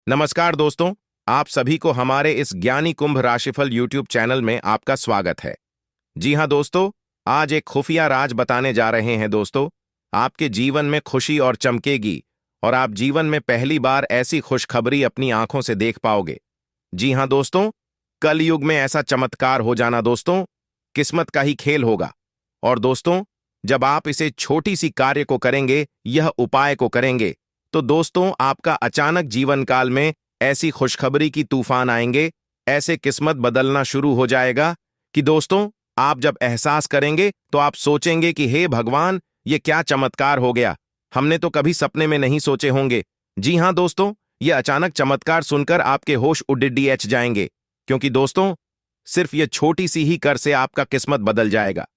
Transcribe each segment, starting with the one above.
नमस्कार दोस्तों, आप सभी को हमारे इस ज्ञानी कुंभ राशिफल यूट्यूब चैनल में आपका स्वागत है। जी हां दोस्तों, आज एक खुफिया राज बताने जा रहे हैं दोस्तों। आपके जीवन में खुशी और चमकेगी और आप जीवन में पहली बार ऐसी खुशखबरी अपनी आंखों से देख पाओगे। जी हां दोस्तों, कलयुग में ऐसा चमत्कार हो जाना दोस्तों किस्मत का ही खेल होगा। और दोस्तों, जब आप इसे छोटी सी कार्य को करेंगे, यह उपाय को करेंगे, तो दोस्तों आपका अचानक जीवन काल में ऐसी खुशखबरी की तूफान आएंगे, ऐसे किस्मत बदलना शुरू हो जाएगा कि दोस्तों आप जब एहसास करेंगे तो आप सोचेंगे कि हे भगवान, ये क्या चमत्कार हो गया, हमने तो कभी सपने में नहीं सोचे होंगे। जी हां दोस्तों, ये अचानक चमत्कार सुनकर आपके होश उड़िए जाएंगे, क्योंकि दोस्तों सिर्फ ये छोटी सी ही कर से आपका किस्मत बदल जाएगा।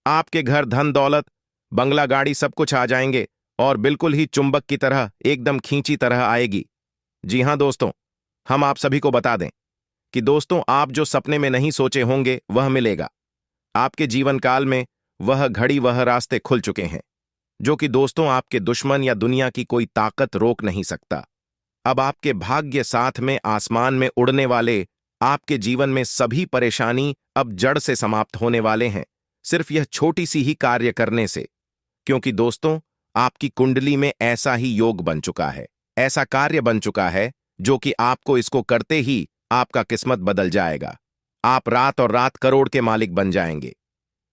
आपके घर धन दौलत, बंगला गाड़ी सब कुछ आ जाएंगे और बिल्कुल ही चुंबक की तरह एकदम खींची तरह आएगी। जी हां दोस्तों, हम आप सभी को बता दें कि दोस्तों आप जो सपने में नहीं सोचे होंगे वह मिलेगा। आपके जीवन काल में वह घड़ी वह रास्ते खुल चुके हैं जो कि दोस्तों आपके दुश्मन या दुनिया की कोई ताकत रोक नहीं सकता। अब आपके भाग्य साथ में आसमान में उड़ने वाले, आपके जीवन में सभी परेशानी अब जड़ से समाप्त होने वाले हैं, सिर्फ यह छोटी सी ही कार्य करने से। क्योंकि दोस्तों आपकी कुंडली में ऐसा ही योग बन चुका है, ऐसा कार्य बन चुका है जो कि आपको इसको करते ही आपका किस्मत बदल जाएगा। आप रात और रात करोड़ के मालिक बन जाएंगे।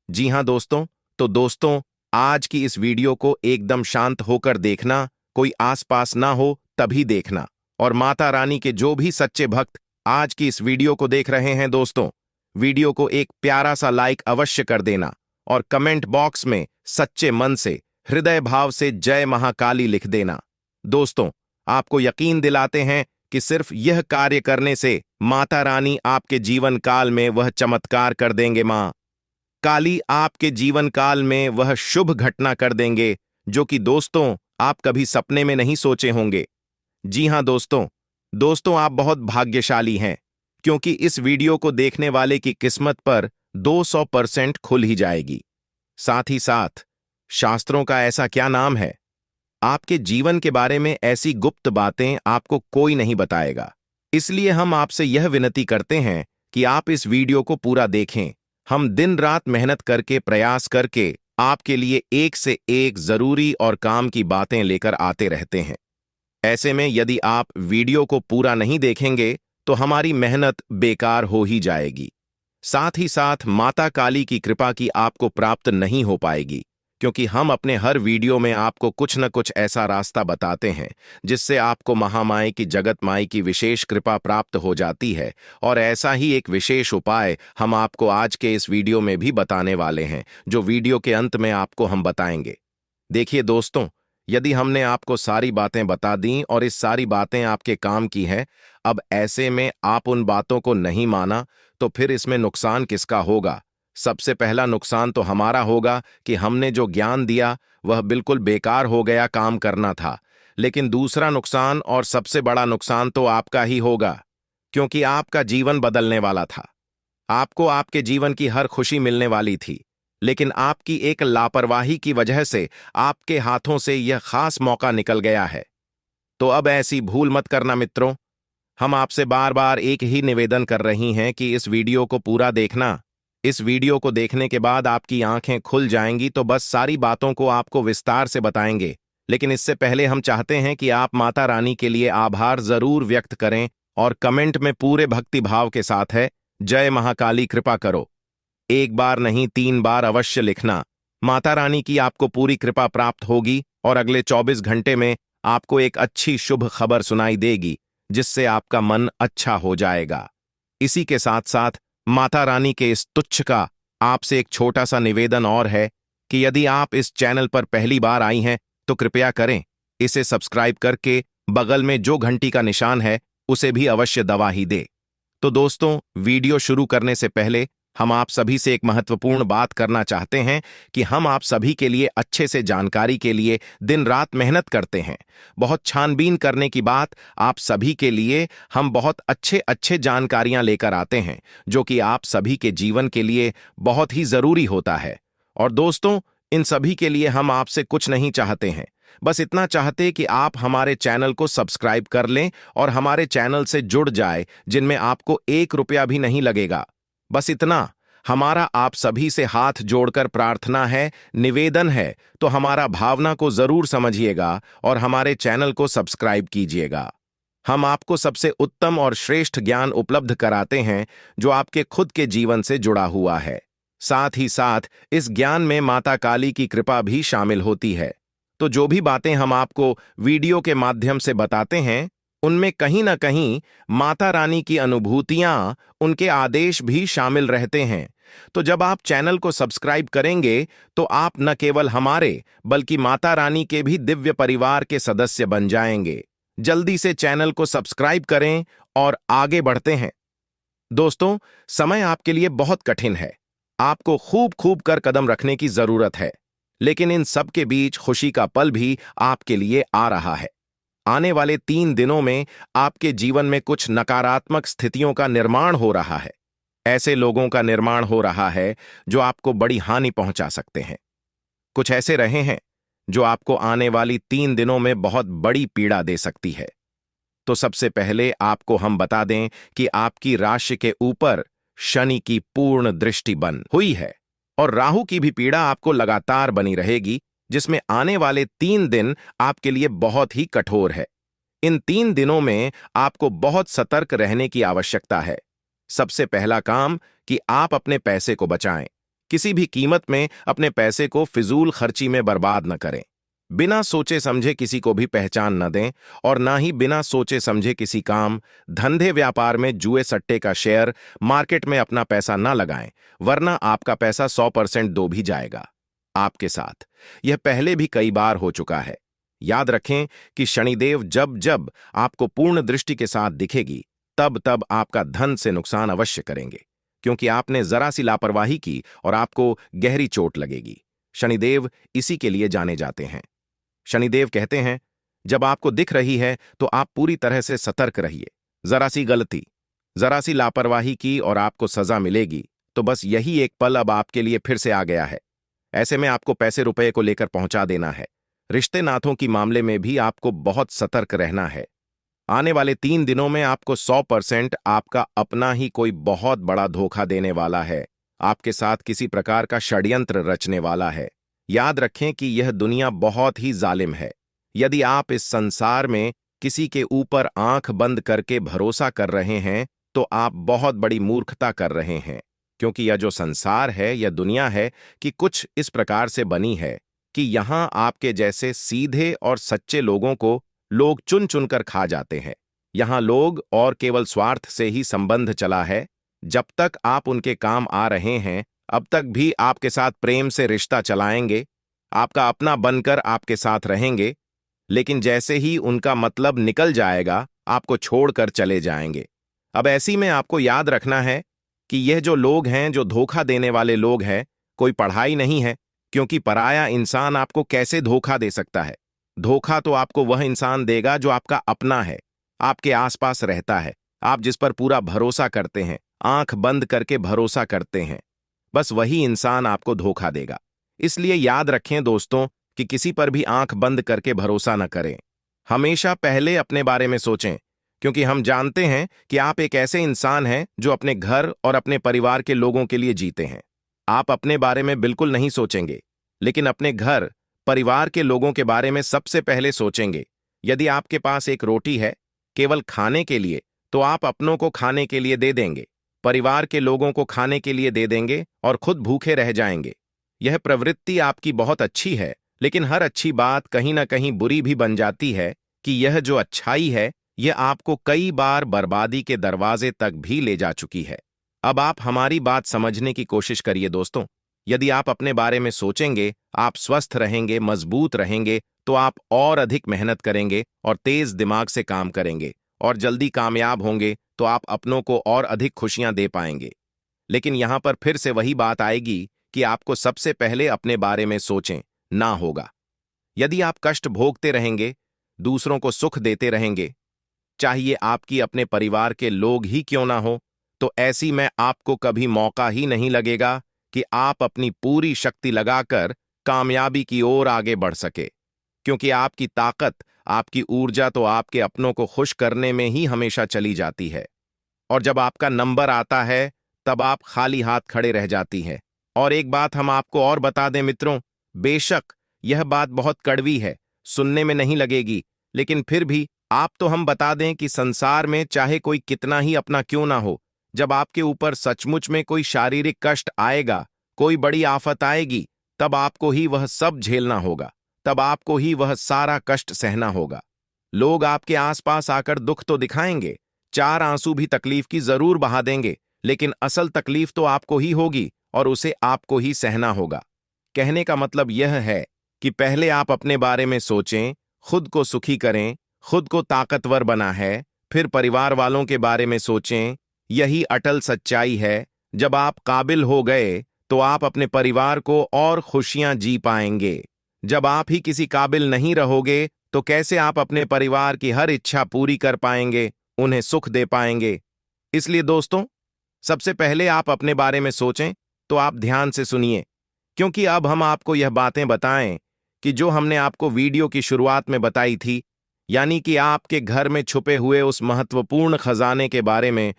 जी हां दोस्तों, तो दोस्तों आज की इस वीडियो को एकदम शांत होकर देखना, कोई आसपास ना हो तभी देखना। और माता रानी के जो भी सच्चे भक्त आज की इस वीडियो को देख रहे हैं दोस्तों, वीडियो को एक प्यारा सा लाइक अवश्य कर देना और कमेंट बॉक्स में सच्चे मन से, हृदय भाव से जय महाकाली लिख देना। दोस्तों आपको यकीन दिलाते हैं कि सिर्फ यह कार्य करने से माता रानी आपके जीवन काल में वह चमत्कार कर देंगे। मां काली आपके जीवन काल में वह शुभ घटना कर देंगे जो कि दोस्तों आप कभी सपने में नहीं सोचे होंगे। जी हां दोस्तों, दोस्तों आप बहुत भाग्यशाली हैं, क्योंकि इस वीडियो को देखने वाले की किस्मत पर 200% खुल ही जाएगी। साथ ही साथ शास्त्रों का ऐसा क्या नाम है, आपके जीवन के बारे में ऐसी गुप्त बातें आपको कोई नहीं बताएगा। इसलिए हम आपसे यह विनती करते हैं कि आप इस वीडियो को पूरा देखें। हम दिन रात मेहनत करके, प्रयास करके आपके लिए एक से एक जरूरी और काम की बातें लेकर आते रहते हैं। ऐसे में यदि आप वीडियो को पूरा नहीं देखेंगे तो हमारी मेहनत बेकार हो ही जाएगी। साथ ही साथ माता काली की कृपा की आपको प्राप्त नहीं हो पाएगी, क्योंकि हम अपने हर वीडियो में आपको कुछ न कुछ ऐसा रास्ता बताते हैं जिससे आपको महामाई की, जगत माई की विशेष कृपा प्राप्त हो जाती है। और ऐसा ही एक विशेष उपाय हम आपको आज के इस वीडियो में भी बताने वाले हैं, जो वीडियो के अंत में आपको हम बताएंगे। देखिए दोस्तों, यदि हमने आपको सारी बातें बता दी और इस सारी बातें आपके काम की हैं, अब ऐसे में आप उन बातों को नहीं माना तो फिर इसमें नुकसान किसका होगा? सबसे पहला नुकसान तो हमारा होगा कि हमने जो ज्ञान दिया वह बिल्कुल बेकार हो गया, काम करना था। लेकिन दूसरा नुकसान और सबसे बड़ा नुकसान तो आपका ही होगा, क्योंकि आपका जीवन बदलने वाला था। आपको आपके जीवन की हर खुशी मिलने वाली थी, लेकिन आपकी एक लापरवाही की वजह से आपके हाथों से यह खास मौका निकल गया है। तो अब ऐसी भूल मत करना मित्रों। हम आपसे बार बार एक ही निवेदन कर रही हैं कि इस वीडियो को पूरा देखना। इस वीडियो को देखने के बाद आपकी आंखें खुल जाएंगी तो बस सारी बातों को आपको विस्तार से बताएंगे। लेकिन इससे पहले हम चाहते हैं कि आप माता रानी के लिए आभार जरूर व्यक्त करें और कमेंट में पूरे भक्ति भाव के साथ है, जय महाकाली कृपा करो। एक बार नहीं 3 बार अवश्य लिखना। माता रानी की आपको पूरी कृपा प्राप्त होगी और अगले 24 घंटे में आपको एक अच्छी शुभ खबर सुनाई देगी, जिससे आपका मन अच्छा हो जाएगा। इसी के साथ साथ माता रानी के इस तुच्छ का आपसे एक छोटा सा निवेदन और है कि यदि आप इस चैनल पर पहली बार आई हैं तो कृपया करें इसे सब्सक्राइब करके बगल में जो घंटी का निशान है उसे भी अवश्य दबा ही दे। तो दोस्तों वीडियो शुरू करने से पहले हम आप सभी से एक महत्वपूर्ण बात करना चाहते हैं कि हम आप सभी के लिए अच्छे से जानकारी के लिए दिन रात मेहनत करते हैं। बहुत छानबीन करने की बात, आप सभी के लिए हम बहुत अच्छे अच्छे जानकारियां लेकर आते हैं जो कि आप सभी के जीवन के लिए बहुत ही जरूरी होता है। और दोस्तों इन सभी के लिए हम आपसे कुछ नहीं चाहते हैं, बस इतना चाहते कि आप हमारे चैनल को सब्सक्राइब कर लें और हमारे चैनल से जुड़ जाए, जिनमें आपको 1 रुपया भी नहीं लगेगा। बस इतना। हमारा आप सभी से हाथ जोड़कर प्रार्थना है, निवेदन है, तो हमारा भावना को जरूर समझिएगा और हमारे चैनल को सब्सक्राइब कीजिएगा। हम आपको सबसे उत्तम और श्रेष्ठ ज्ञान उपलब्ध कराते हैं जो आपके खुद के जीवन से जुड़ा हुआ है। साथ ही साथ इस ज्ञान में माता काली की कृपा भी शामिल होती है। तो जो भी बातें हम आपको वीडियो के माध्यम से बताते हैं, उनमें कहीं ना कहीं माता रानी की अनुभूतियां, उनके आदेश भी शामिल रहते हैं। तो जब आप चैनल को सब्सक्राइब करेंगे तो आप न केवल हमारे बल्कि माता रानी के भी दिव्य परिवार के सदस्य बन जाएंगे। जल्दी से चैनल को सब्सक्राइब करें और आगे बढ़ते हैं। दोस्तों, समय आपके लिए बहुत कठिन है। आपको खूब खूब कर कदम रखने की जरूरत है, लेकिन इन सब के बीच खुशी का पल भी आपके लिए आ रहा है। आने वाले 3 दिनों में आपके जीवन में कुछ नकारात्मक स्थितियों का निर्माण हो रहा है। ऐसे लोगों का निर्माण हो रहा है जो आपको बड़ी हानि पहुंचा सकते हैं। कुछ ऐसे रहे हैं जो आपको आने वाली 3 दिनों में बहुत बड़ी पीड़ा दे सकती है। तो सबसे पहले आपको हम बता दें कि आपकी राशि के ऊपर शनि की पूर्ण दृष्टि बन हुई है और राहु की भी पीड़ा आपको लगातार बनी रहेगी, जिसमें आने वाले 3 दिन आपके लिए बहुत ही कठोर है। इन 3 दिनों में आपको बहुत सतर्क रहने की आवश्यकता है। सबसे पहला काम कि आप अपने पैसे को बचाएं। किसी भी कीमत में अपने पैसे को फिजूल खर्ची में बर्बाद न करें। बिना सोचे समझे किसी को भी पहचान न दें और ना ही बिना सोचे समझे किसी काम, धंधे, व्यापार में जुए सट्टे का शेयर मार्केट में अपना पैसा न लगाएं, वरना आपका पैसा 100% डूब भी जाएगा। आपके साथ यह पहले भी कई बार हो चुका है। याद रखें कि शनिदेव जब जब आपको पूर्ण दृष्टि के साथ दिखेगी, तब तब आपका धन से नुकसान अवश्य करेंगे, क्योंकि आपने जरा सी लापरवाही की और आपको गहरी चोट लगेगी। शनिदेव इसी के लिए जाने जाते हैं। शनिदेव कहते हैं, जब आपको दिख रही है तो आप पूरी तरह से सतर्क रहिए। जरा सी गलती, जरा सी लापरवाही की और आपको सजा मिलेगी। तो बस यही एक पल अब आपके लिए फिर से आ गया है। ऐसे में आपको पैसे रुपए को लेकर पहुंचा देना है। रिश्ते नातों की मामले में भी आपको बहुत सतर्क रहना है। आने वाले 3 दिनों में आपको 100% आपका अपना ही कोई बहुत बड़ा धोखा देने वाला है। आपके साथ किसी प्रकार का षड्यंत्र रचने वाला है। याद रखें कि यह दुनिया बहुत ही जालिम है। यदि आप इस संसार में किसी के ऊपर आंख बंद करके भरोसा कर रहे हैं तो आप बहुत बड़ी मूर्खता कर रहे हैं, क्योंकि यह जो संसार है, यह दुनिया है कि कुछ इस प्रकार से बनी है कि यहां आपके जैसे सीधे और सच्चे लोगों को लोग चुन चुनकर खा जाते हैं। यहां लोग और केवल स्वार्थ से ही संबंध चला है। जब तक आप उनके काम आ रहे हैं, अब तक भी आपके साथ प्रेम से रिश्ता चलाएंगे, आपका अपना बनकर आपके साथ रहेंगे, लेकिन जैसे ही उनका मतलब निकल जाएगा, आपको छोड़कर चले जाएंगे। अब ऐसी में आपको याद रखना है कि यह जो लोग हैं, जो धोखा देने वाले लोग हैं, कोई पढ़ाई नहीं है, क्योंकि पराया इंसान आपको कैसे धोखा दे सकता है। धोखा तो आपको वह इंसान देगा जो आपका अपना है, आपके आसपास रहता है, आप जिस पर पूरा भरोसा करते हैं, आंख बंद करके भरोसा करते हैं, बस वही इंसान आपको धोखा देगा। इसलिए याद रखें दोस्तों कि किसी पर भी आंख बंद करके भरोसा न करें। हमेशा पहले अपने बारे में सोचें, क्योंकि हम जानते हैं कि आप एक ऐसे इंसान हैं जो अपने घर और अपने परिवार के लोगों के लिए जीते हैं। आप अपने बारे में बिल्कुल नहीं सोचेंगे, लेकिन अपने घर परिवार के लोगों के बारे में सबसे पहले सोचेंगे। यदि आपके पास एक रोटी है केवल खाने के लिए, तो आप अपनों को खाने के लिए दे देंगे, परिवार के लोगों को खाने के लिए दे देंगे और खुद भूखे रह जाएंगे। यह प्रवृत्ति आपकी बहुत अच्छी है, लेकिन हर अच्छी बात कहीं ना कहीं बुरी भी बन जाती है कि यह जो अच्छाई है, यह आपको कई बार बर्बादी के दरवाजे तक भी ले जा चुकी है। अब आप हमारी बात समझने की कोशिश करिए दोस्तों। यदि आप अपने बारे में सोचेंगे, आप स्वस्थ रहेंगे, मजबूत रहेंगे, तो आप और अधिक मेहनत करेंगे और तेज दिमाग से काम करेंगे और जल्दी कामयाब होंगे, तो आप अपनों को और अधिक खुशियां दे पाएंगे। लेकिन यहां पर फिर से वही बात आएगी कि आपको सबसे पहले अपने बारे में सोचें ना होगा। यदि आप कष्ट भोगते रहेंगे, दूसरों को सुख देते रहेंगे, चाहिए आपकी अपने परिवार के लोग ही क्यों ना हो, तो ऐसी में आपको कभी मौका ही नहीं लगेगा कि आप अपनी पूरी शक्ति लगाकर कामयाबी की ओर आगे बढ़ सके। क्योंकि आपकी ताकत, आपकी ऊर्जा तो आपके अपनों को खुश करने में ही हमेशा चली जाती है। और जब आपका नंबर आता है तब आप खाली हाथ खड़े रह जाती हैं। और एक बात हम आपको और बता दें मित्रों, बेशक यह बात बहुत कड़वी है, सुनने में नहीं लगेगी, लेकिन फिर भी आप तो हम बता दें कि संसार में चाहे कोई कितना ही अपना क्यों ना हो, जब आपके ऊपर सचमुच में कोई शारीरिक कष्ट आएगा, कोई बड़ी आफत आएगी, तब आपको ही वह सब झेलना होगा, तब आपको ही वह सारा कष्ट सहना होगा। लोग आपके आसपास आकर दुख तो दिखाएंगे, चार आंसू भी तकलीफ की जरूर बहा देंगे, लेकिन असल तकलीफ तो आपको ही होगी और उसे आपको ही सहना होगा। कहने का मतलब यह है कि पहले आप अपने बारे में सोचें, खुद को सुखी करें, खुद को ताकतवर बना है, फिर परिवार वालों के बारे में सोचें। यही अटल सच्चाई है। जब आप काबिल हो गए तो आप अपने परिवार को और खुशियां जी पाएंगे। जब आप ही किसी काबिल नहीं रहोगे तो कैसे आप अपने परिवार की हर इच्छा पूरी कर पाएंगे, उन्हें सुख दे पाएंगे। इसलिए दोस्तों, सबसे पहले आप अपने बारे में सोचें, तो आप ध्यान से सुनिए, क्योंकि अब हम आपको यह बातें बताएं कि जो हमने आपको वीडियो की शुरुआत में बताई थी, यानी कि आपके घर में छुपे हुए उस महत्वपूर्ण खजाने के बारे में।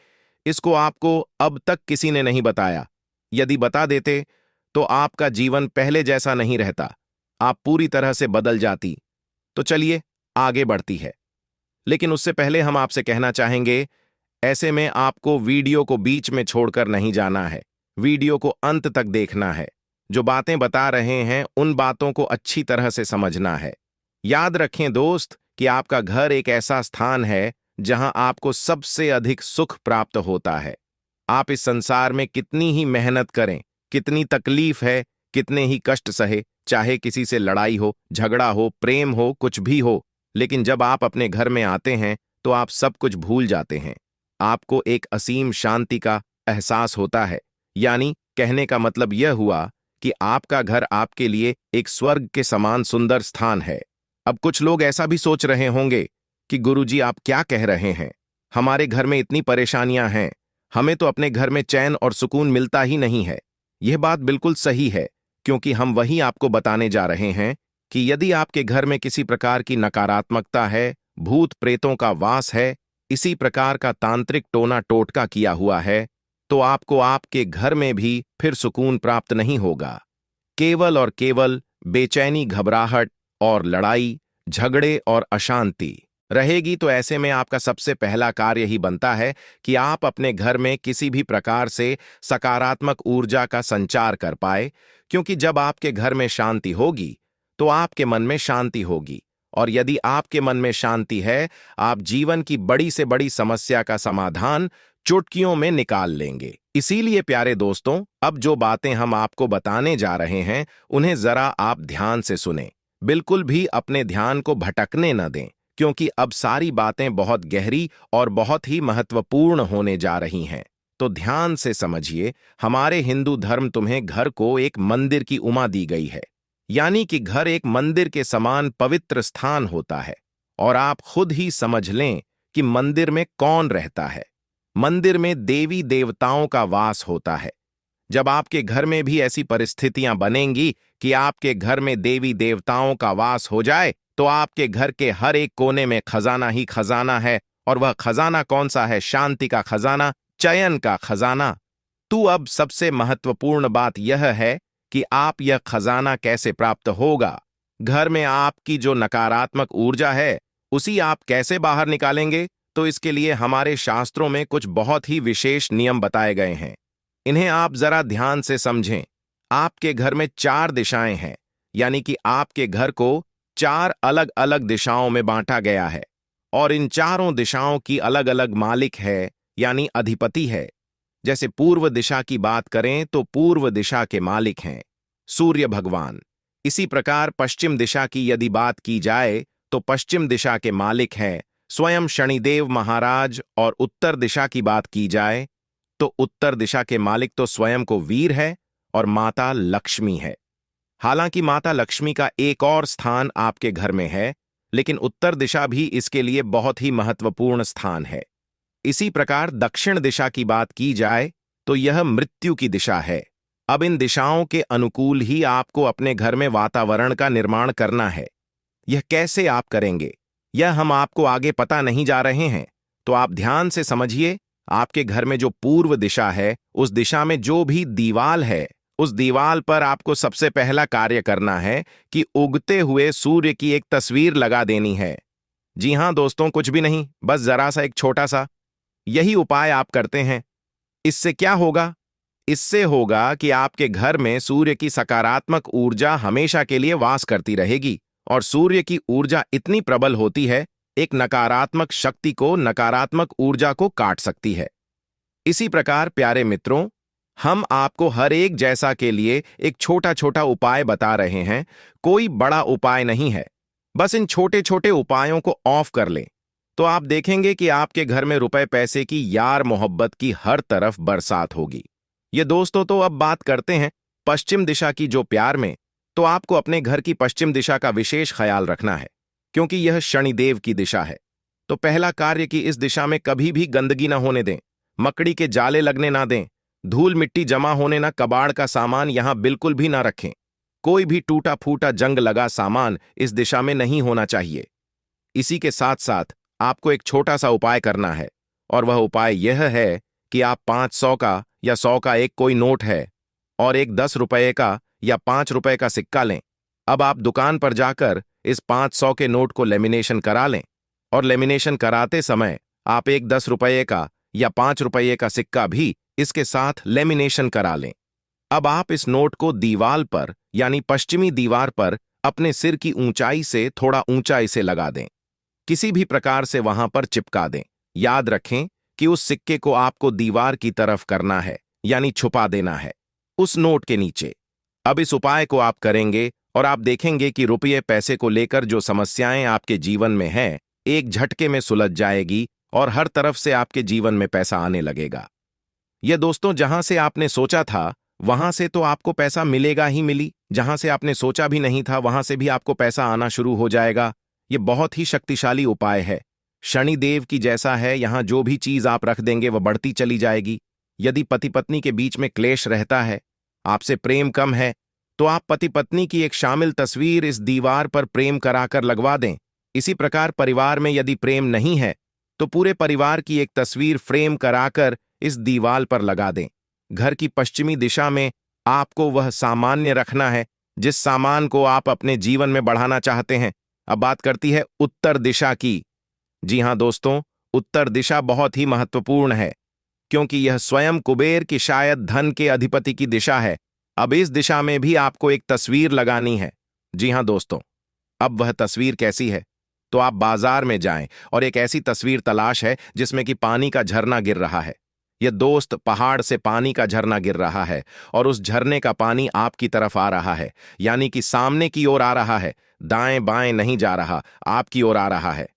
इसको आपको अब तक किसी ने नहीं बताया। यदि बता देते तो आपका जीवन पहले जैसा नहीं रहता, आप पूरी तरह से बदल जाती। तो चलिए आगे बढ़ती है, लेकिन उससे पहले हम आपसे कहना चाहेंगे, ऐसे में आपको वीडियो को बीच में छोड़कर नहीं जाना है, वीडियो को अंत तक देखना है। जो बातें बता रहे हैं उन बातों को अच्छी तरह से समझना है। याद रखें दोस्त कि आपका घर एक ऐसा स्थान है जहां आपको सबसे अधिक सुख प्राप्त होता है। आप इस संसार में कितनी ही मेहनत करें, कितनी तकलीफ है, कितने ही कष्ट सहे, चाहे किसी से लड़ाई हो, झगड़ा हो, प्रेम हो, कुछ भी हो, लेकिन जब आप अपने घर में आते हैं तो आप सब कुछ भूल जाते हैं। आपको एक असीम शांति का एहसास होता है। यानी कहने का मतलब यह हुआ कि आपका घर आपके लिए एक स्वर्ग के समान सुंदर स्थान है। अब कुछ लोग ऐसा भी सोच रहे होंगे कि गुरुजी आप क्या कह रहे हैं, हमारे घर में इतनी परेशानियां हैं, हमें तो अपने घर में चैन और सुकून मिलता ही नहीं है। यह बात बिल्कुल सही है, क्योंकि हम वही आपको बताने जा रहे हैं कि यदि आपके घर में किसी प्रकार की नकारात्मकता है, भूत प्रेतों का वास है, इसी प्रकार का तांत्रिक टोना टोटका किया हुआ है, तो आपको आपके घर में भी फिर सुकून प्राप्त नहीं होगा। केवल और केवल बेचैनी, घबराहट और लड़ाई, झगड़े और अशांति रहेगी। तो ऐसे में आपका सबसे पहला कार्य ही बनता है कि आप अपने घर में किसी भी प्रकार से सकारात्मक ऊर्जा का संचार कर पाए, क्योंकि जब आपके घर में शांति होगी तो आपके मन में शांति होगी, और यदि आपके मन में शांति है, आप जीवन की बड़ी से बड़ी समस्या का समाधान चुटकियों में निकाल लेंगे। इसीलिए प्यारे दोस्तों, अब जो बातें हम आपको बताने जा रहे हैं उन्हें जरा आप ध्यान से सुनें, बिल्कुल भी अपने ध्यान को भटकने न दें, क्योंकि अब सारी बातें बहुत गहरी और बहुत ही महत्वपूर्ण होने जा रही हैं। तो ध्यान से समझिए, हमारे हिंदू धर्म तुम्हें घर को एक मंदिर की उपमा दी गई है, यानी कि घर एक मंदिर के समान पवित्र स्थान होता है। और आप खुद ही समझ लें कि मंदिर में कौन रहता है। मंदिर में देवी देवताओं का वास होता है। जब आपके घर में भी ऐसी परिस्थितियां बनेंगी कि आपके घर में देवी देवताओं का वास हो जाए, तो आपके घर के हर एक कोने में खजाना ही खजाना है। और वह खजाना कौन सा है? शांति का खजाना, चयन का खजाना। तो अब सबसे महत्वपूर्ण बात यह है कि आप यह खजाना कैसे प्राप्त होगा। घर में आपकी जो नकारात्मक ऊर्जा है उसी आप कैसे बाहर निकालेंगे? तो इसके लिए हमारे शास्त्रों में कुछ बहुत ही विशेष नियम बताए गए हैं। इन्हें आप जरा ध्यान से समझें। आपके घर में 4 दिशाएं हैं, यानी कि आपके घर को 4 अलग अलग दिशाओं में बांटा गया है, और इन चारों दिशाओं की अलग अलग मालिक है, यानी अधिपति है। जैसे पूर्व दिशा की बात करें तो पूर्व दिशा के मालिक हैं सूर्य भगवान। इसी प्रकार पश्चिम दिशा की यदि बात की जाए तो पश्चिम दिशा के मालिक हैं स्वयं शनिदेव महाराज, और उत्तर दिशा की बात की जाए तो उत्तर दिशा के मालिक तो स्वयं को वीर है और माता लक्ष्मी है। हालांकि माता लक्ष्मी का एक और स्थान आपके घर में है, लेकिन उत्तर दिशा भी इसके लिए बहुत ही महत्वपूर्ण स्थान है। इसी प्रकार दक्षिण दिशा की बात की जाए तो यह मृत्यु की दिशा है। अब इन दिशाओं के अनुकूल ही आपको अपने घर में वातावरण का निर्माण करना है। यह कैसे आप करेंगे, यह हम आपको आगे पता नहीं जा रहे हैं। तो आप ध्यान से समझिए, आपके घर में जो पूर्व दिशा है, उस दिशा में जो भी दीवाल है, उस दीवाल पर आपको सबसे पहला कार्य करना है कि उगते हुए सूर्य की एक तस्वीर लगा देनी है। जी हां दोस्तों, कुछ भी नहीं, बस जरा सा एक छोटा सा यही उपाय आप करते हैं। इससे क्या होगा? इससे होगा कि आपके घर में सूर्य की सकारात्मक ऊर्जा हमेशा के लिए वास करती रहेगी, और सूर्य की ऊर्जा इतनी प्रबल होती है, एक नकारात्मक शक्ति को, नकारात्मक ऊर्जा को काट सकती है। इसी प्रकार प्यारे मित्रों, हम आपको हर एक जैसा के लिए एक छोटा छोटा उपाय बता रहे हैं। कोई बड़ा उपाय नहीं है। बस इन छोटे छोटे उपायों को ऑफ कर लें तो आप देखेंगे कि आपके घर में रुपए पैसे की, यार मोहब्बत की हर तरफ बरसात होगी। ये दोस्तों, तो अब बात करते हैं पश्चिम दिशा की। जो प्यार में, तो आपको अपने घर की पश्चिम दिशा का विशेष ख्याल रखना है, क्योंकि यह शनिदेव की दिशा है। तो पहला कार्य कि इस दिशा में कभी भी गंदगी ना होने दें, मकड़ी के जाले लगने ना दें, धूल मिट्टी जमा होने ना, कबाड़ का सामान यहां बिल्कुल भी ना रखें। कोई भी टूटा फूटा जंग लगा सामान इस दिशा में नहीं होना चाहिए। इसी के साथ साथ आपको एक छोटा सा उपाय करना है, और वह उपाय यह है कि आप 500 का या 100 का एक कोई नोट है और एक 10 रुपये का या 5 रुपये का सिक्का लें। अब आप दुकान पर जाकर इस 500 के नोट को लेमिनेशन करा लें, और लेमिनेशन कराते समय आप एक 10 रुपये का या 5 रुपये का सिक्का भी इसके साथ लेमिनेशन करा लें। अब आप इस नोट को दीवार पर, यानी पश्चिमी दीवार पर, अपने सिर की ऊंचाई से थोड़ा ऊंचा इसे लगा दें। किसी भी प्रकार से वहां पर चिपका दें। याद रखें कि उस सिक्के को आपको दीवार की तरफ करना है, यानी छुपा देना है उस नोट के नीचे। अब इस उपाय को आप करेंगे और आप देखेंगे कि रुपये पैसे को लेकर जो समस्याएं आपके जीवन में हैं, एक झटके में सुलझ जाएगी और हर तरफ से आपके जीवन में पैसा आने लगेगा। यह दोस्तों, जहां से आपने सोचा था वहां से तो आपको पैसा मिलेगा ही मिली, जहां से आपने सोचा भी नहीं था वहां से भी आपको पैसा आना शुरू हो जाएगा। यह बहुत ही शक्तिशाली उपाय है, शनिदेव की जैसा है। यहां जो भी चीज आप रख देंगे वह बढ़ती चली जाएगी। यदि पति पत्नी के बीच में क्लेश रहता है, आपसे प्रेम कम है, तो आप पति पत्नी की एक शामिल तस्वीर इस दीवार पर प्रेम कराकर लगवा दें। इसी प्रकार परिवार में यदि प्रेम नहीं है, तो पूरे परिवार की एक तस्वीर फ्रेम कराकर इस दीवार पर लगा दें। घर की पश्चिमी दिशा में आपको वह सामान्य रखना है जिस सामान को आप अपने जीवन में बढ़ाना चाहते हैं। अब बात करती है उत्तर दिशा की। जी हां दोस्तों, उत्तर दिशा बहुत ही महत्वपूर्ण है, क्योंकि यह स्वयं कुबेर की, शायद धन के अधिपति की दिशा है। अब इस दिशा में भी आपको एक तस्वीर लगानी है। जी हां दोस्तों, अब वह तस्वीर कैसी है? तो आप बाजार में जाएं और एक ऐसी तस्वीर तलाश है जिसमें कि पानी का झरना गिर रहा है। यह दोस्त, पहाड़ से पानी का झरना गिर रहा है और उस झरने का पानी आपकी तरफ आ रहा है, यानी कि सामने की ओर आ रहा है, दाएं बाएं नहीं जा रहा, आपकी ओर आ रहा है।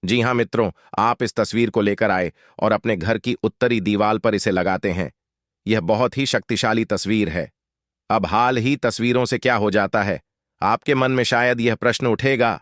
जी हां मित्रों, आप इस तस्वीर को लेकर आए और अपने घर की उत्तरी दीवार पर इसे लगाते हैं। यह बहुत ही शक्तिशाली तस्वीर है। अब हाल ही तस्वीरों से क्या हो जाता है, आपके मन में शायद यह प्रश्न उठेगा।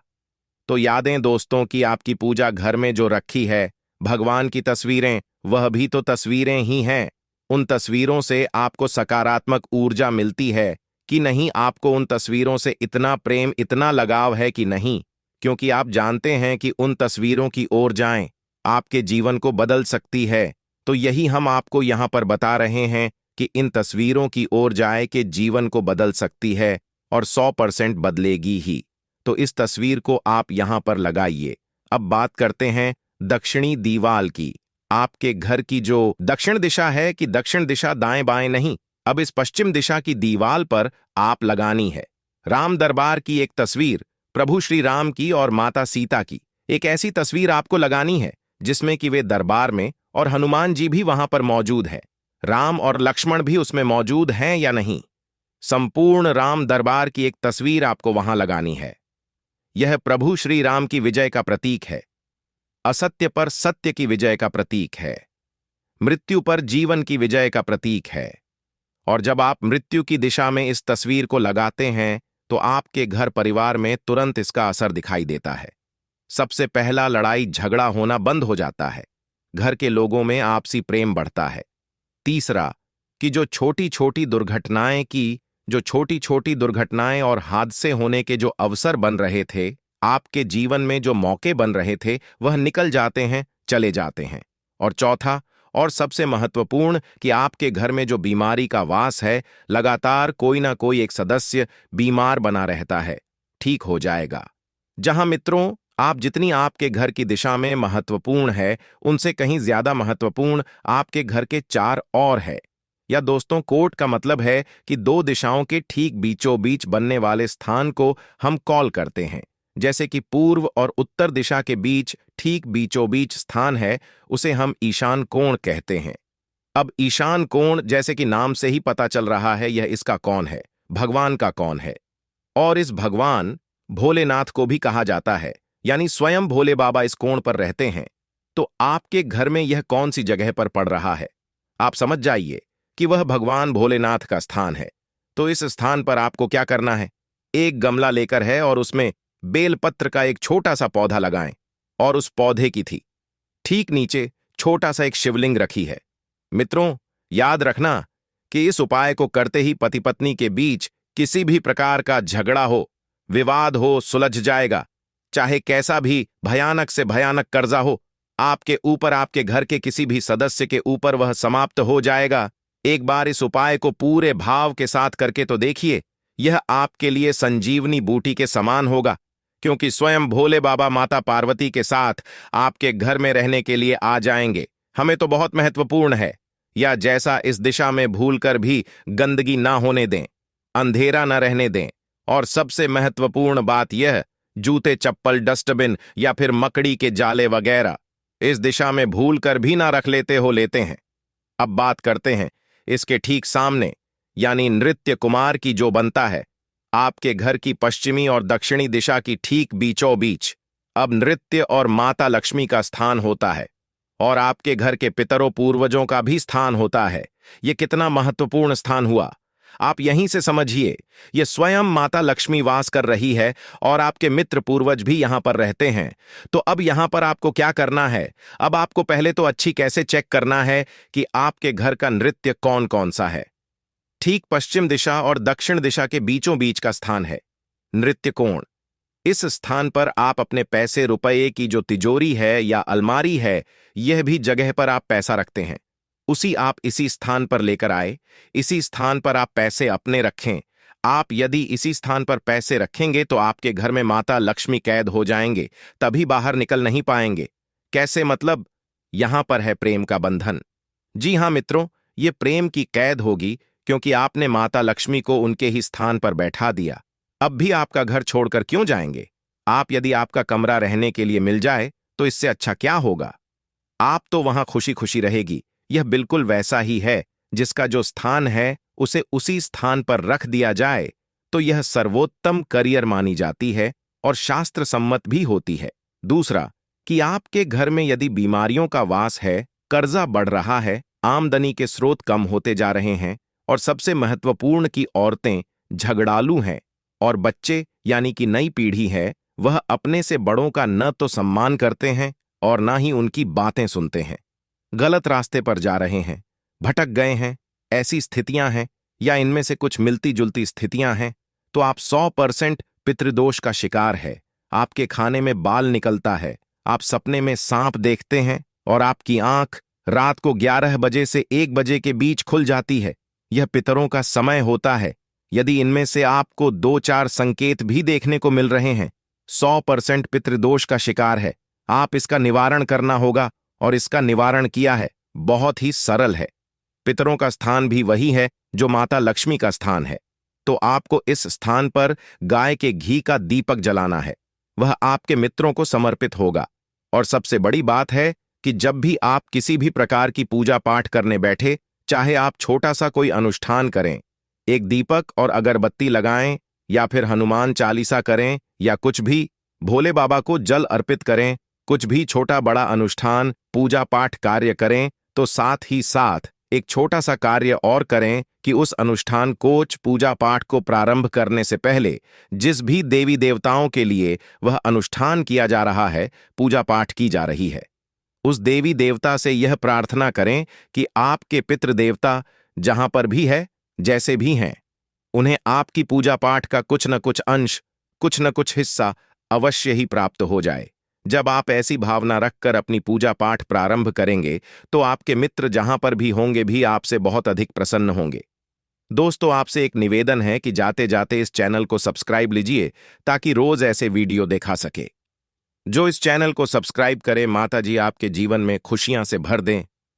तो यादें दोस्तों की आपकी पूजा घर में जो रखी है, भगवान की तस्वीरें, वह भी तो तस्वीरें ही हैं। उन तस्वीरों से आपको सकारात्मक ऊर्जा मिलती है कि नहीं? आपको उन तस्वीरों से इतना प्रेम, इतना लगाव है कि नहीं? क्योंकि आप जानते हैं कि उन तस्वीरों की ओर जाएं, आपके जीवन को बदल सकती है। तो यही हम आपको यहां पर बता रहे हैं कि इन तस्वीरों की ओर जाए के जीवन को बदल सकती है, और 100% बदलेगी ही। तो इस तस्वीर को आप यहां पर लगाइए। अब बात करते हैं दक्षिणी दीवाल की। आपके घर की जो दक्षिण दिशा है, कि दक्षिण दिशा दाएं बाएं नहीं, अब इस पश्चिम दिशा की दीवाल पर आप लगानी है राम दरबार की एक तस्वीर, प्रभु श्री राम की और माता सीता की। एक ऐसी तस्वीर आपको लगानी है जिसमें कि वे दरबार में, और हनुमान जी भी वहां पर मौजूद है। राम और लक्ष्मण भी उसमें मौजूद हैं या नहीं? संपूर्ण राम दरबार की एक तस्वीर आपको वहां लगानी है। यह प्रभु श्री राम की विजय का प्रतीक है, असत्य पर सत्य की विजय का प्रतीक है, मृत्यु पर जीवन की विजय का प्रतीक है। और जब आप मृत्यु की दिशा में इस तस्वीर को लगाते हैं, तो आपके घर परिवार में तुरंत इसका असर दिखाई देता है। सबसे पहला, लड़ाई झगड़ा होना बंद हो जाता है। घर के लोगों में आपसी प्रेम बढ़ता है। तीसरा, कि जो छोटी छोटी छोटी दुर्घटनाएं और हादसे होने के जो अवसर बन रहे थे, आपके जीवन में जो मौके बन रहे थे वह निकल जाते हैं, चले जाते हैं। और चौथा और सबसे महत्वपूर्ण कि आपके घर में जो बीमारी का वास है, लगातार कोई ना कोई एक सदस्य बीमार बना रहता है, ठीक हो जाएगा। जहां मित्रों, आप जितनी आपके घर की दिशा में महत्वपूर्ण है, उनसे कहीं ज्यादा महत्वपूर्ण आपके घर के चार और है। या दोस्तों, कोट का मतलब है कि दो दिशाओं के ठीक बीचों बीच बनने वाले स्थान को हम कॉल करते हैं। जैसे कि पूर्व और उत्तर दिशा के बीच ठीक बीचों बीच स्थान है, उसे हम ईशान कोण कहते हैं। अब ईशान कोण, जैसे कि नाम से ही पता चल रहा है, यह इसका कौन है, भगवान का कौन है। और इस भगवान भोलेनाथ को भी कहा जाता है, यानी स्वयं भोले बाबा इस कोण पर रहते हैं। तो आपके घर में यह कौन सी जगह पर पड़ रहा है? आप समझ जाइए कि वह भगवान भोलेनाथ का स्थान है। तो इस स्थान पर आपको क्या करना है? एक गमला लेकर है और उसमें बेलपत्र का एक छोटा सा पौधा लगाएं और उस पौधे की थी ठीक नीचे छोटा सा एक शिवलिंग रखी है। मित्रों, याद रखना कि इस उपाय को करते ही पति पत्नी के बीच किसी भी प्रकार का झगड़ा हो, विवाद हो, सुलझ जाएगा। चाहे कैसा भी भयानक से भयानक कर्जा हो आपके ऊपर, आपके घर के किसी भी सदस्य के ऊपर, वह समाप्त हो जाएगा। एक बार इस उपाय को पूरे भाव के साथ करके तो देखिए, यह आपके लिए संजीवनी बूटी के समान होगा, क्योंकि स्वयं भोले बाबा माता पार्वती के साथ आपके घर में रहने के लिए आ जाएंगे। हमें तो बहुत महत्वपूर्ण है। या जैसा इस दिशा में भूलकर भी गंदगी ना होने दें, अंधेरा न रहने दें। और सबसे महत्वपूर्ण बात यह, जूते चप्पल डस्टबिन या फिर मकड़ी के जाले वगैरह इस दिशा में भूल कर भी ना रख लेते हैं। अब बात करते हैं इसके ठीक सामने, यानी नृत्य कुमार की, जो बनता है आपके घर की पश्चिमी और दक्षिणी दिशा की ठीक बीचों बीच। अब नृत्य और माता लक्ष्मी का स्थान होता है और आपके घर के पितरों पूर्वजों का भी स्थान होता है। यह कितना महत्वपूर्ण स्थान हुआ, आप यहीं से समझिए। यह स्वयं माता लक्ष्मी वास कर रही है और आपके मित्र पूर्वज भी यहां पर रहते हैं। तो अब यहां पर आपको क्या करना है? अब आपको पहले तो अच्छी कैसे चेक करना है कि आपके घर का नृत्य कौन कौन सा है। ठीक पश्चिम दिशा और दक्षिण दिशा के बीचों बीच का स्थान है नृत्य कोण। इस स्थान पर आप अपने पैसे रुपए की जो तिजोरी है या अलमारी है, यह भी जगह पर आप पैसा रखते हैं, उसी आप इसी स्थान पर लेकर आए। इसी स्थान पर आप पैसे अपने रखें। आप यदि इसी स्थान पर पैसे रखेंगे तो आपके घर में माता लक्ष्मी कैद हो जाएंगे, तभी बाहर निकल नहीं पाएंगे। कैसे मतलब? यहां पर है प्रेम का बंधन। जी हां मित्रों, ये प्रेम की कैद होगी, क्योंकि आपने माता लक्ष्मी को उनके ही स्थान पर बैठा दिया। अब भी आपका घर छोड़कर क्यों जाएंगे? आप यदि आपका कमरा रहने के लिए मिल जाए तो इससे अच्छा क्या होगा? आप तो वहां खुशी खुशी रहेगी। यह बिल्कुल वैसा ही है, जिसका जो स्थान है उसे उसी स्थान पर रख दिया जाए तो यह सर्वोत्तम करियर मानी जाती है और शास्त्र सम्मत भी होती है। दूसरा कि आपके घर में यदि बीमारियों का वास है, कर्जा बढ़ रहा है, आमदनी के स्रोत कम होते जा रहे हैं, और सबसे महत्वपूर्ण कि औरतें झगड़ालू हैं और बच्चे यानी कि नई पीढ़ी है, वह अपने से बड़ों का न तो सम्मान करते हैं और ना ही उनकी बातें सुनते हैं, गलत रास्ते पर जा रहे हैं, भटक गए हैं, ऐसी स्थितियां हैं या इनमें से कुछ मिलती जुलती स्थितियां हैं, तो आप 100% पितृदोष का शिकार है। आपके खाने में बाल निकलता है, आप सपने में सांप देखते हैं और आपकी आंख रात को 11 बजे से 1 बजे के बीच खुल जाती है। यह पितरों का समय होता है। यदि इनमें से आपको 2-4 संकेत भी देखने को मिल रहे हैं, 100% पितृदोष का शिकार है। आप इसका निवारण करना होगा और इसका निवारण किया है, बहुत ही सरल है। पितरों का स्थान भी वही है जो माता लक्ष्मी का स्थान है। तो आपको इस स्थान पर गाय के घी का दीपक जलाना है, वह आपके मित्रों को समर्पित होगा। और सबसे बड़ी बात है कि जब भी आप किसी भी प्रकार की पूजा पाठ करने बैठे, चाहे आप छोटा सा कोई अनुष्ठान करें, एक दीपक और अगरबत्ती लगाएं या फिर हनुमान चालीसा करें या कुछ भी, भोले बाबा को जल अर्पित करें, कुछ भी छोटा बड़ा अनुष्ठान पूजा पाठ कार्य करें, तो साथ ही साथ एक छोटा सा कार्य और करें कि उस अनुष्ठान कोच पूजा पाठ को प्रारंभ करने से पहले जिस भी देवी देवताओं के लिए वह अनुष्ठान किया जा रहा है, पूजा पाठ की जा रही है, उस देवी देवता से यह प्रार्थना करें कि आपके पितृ देवता जहां पर भी है, जैसे भी हैं, उन्हें आपकी पूजा पाठ का कुछ न कुछ अंश, कुछ न कुछ हिस्सा अवश्य ही प्राप्त हो जाए। जब आप ऐसी भावना रखकर अपनी पूजा पाठ प्रारंभ करेंगे तो आपके मित्र जहां पर भी होंगे भी आपसे बहुत अधिक प्रसन्न होंगे। दोस्तों, आपसे एक निवेदन है कि जाते जाते इस चैनल को सब्सक्राइब लीजिए ताकि रोज ऐसे वीडियो देखा सके। जो इस चैनल को सब्सक्राइब करे, माता जी आपके जीवन में खुशियां से भर दें।